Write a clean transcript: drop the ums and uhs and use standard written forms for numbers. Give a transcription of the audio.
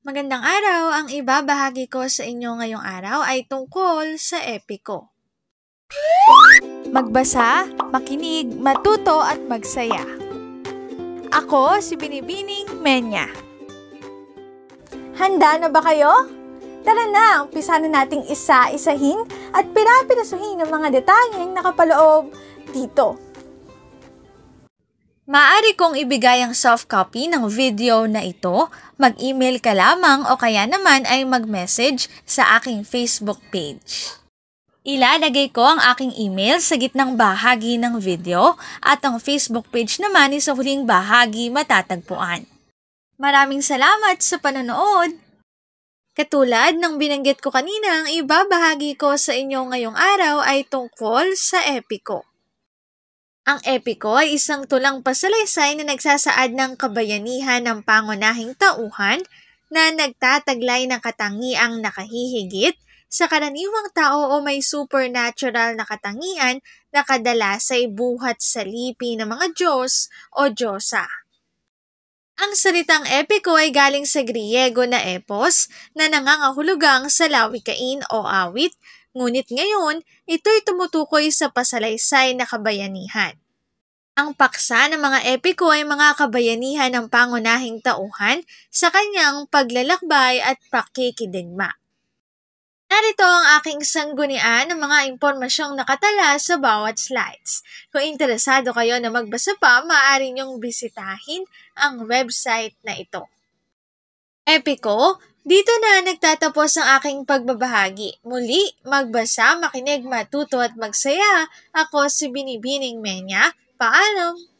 Magandang araw! Ang ibabahagi ko sa inyo ngayong araw ay tungkol sa epiko. Magbasa, makinig, matuto at magsaya. Ako si Binibining Menya. Handa na ba kayo? Tara na, umpisa na nating isa-isahin at pirapirasuhin ang mga detalyeng nakapaloob dito. Maaari kong ibigay ang soft copy ng video na ito, mag-email ka lamang o kaya naman ay mag-message sa aking Facebook page. Ilalagay ko ang aking email sa gitnang bahagi ng video at ang Facebook page naman ay sa huling bahagi matatagpuan. Maraming salamat sa panonood! Katulad ng binanggit ko kanina, ang ibabahagi ko sa inyo ngayong araw ay tungkol sa epiko. Ang epiko ay isang tulang pasalaysay na nagsasaad ng kabayanihan ng pangunahing tauhan na nagtataglay ng katangiang nakahihigit sa karaniwang tao o may supernatural na katangian na kadalas ay buhat sa lipi ng mga Diyos o Diyosa. Ang salitang epiko ay galing sa Griego na epos na nangangahulugang sa lawikain o awit, ngunit ngayon, ito'y tumutukoy sa pasalaysay na kabayanihan. Ang paksa ng mga epiko ay mga kabayanihan ng pangunahing tauhan sa kanyang paglalakbay at pakikidigma. Narito ang aking sanggunian ng mga impormasyong nakatala sa bawat slides. Kung interesado kayo na magbasa pa, maaari niyong bisitahin ang website na ito. Epiko, dito na nagtatapos ang aking pagbabahagi. Muli, magbasa, makinig, matuto at magsaya. Ako si Binibining Menya. Paalam!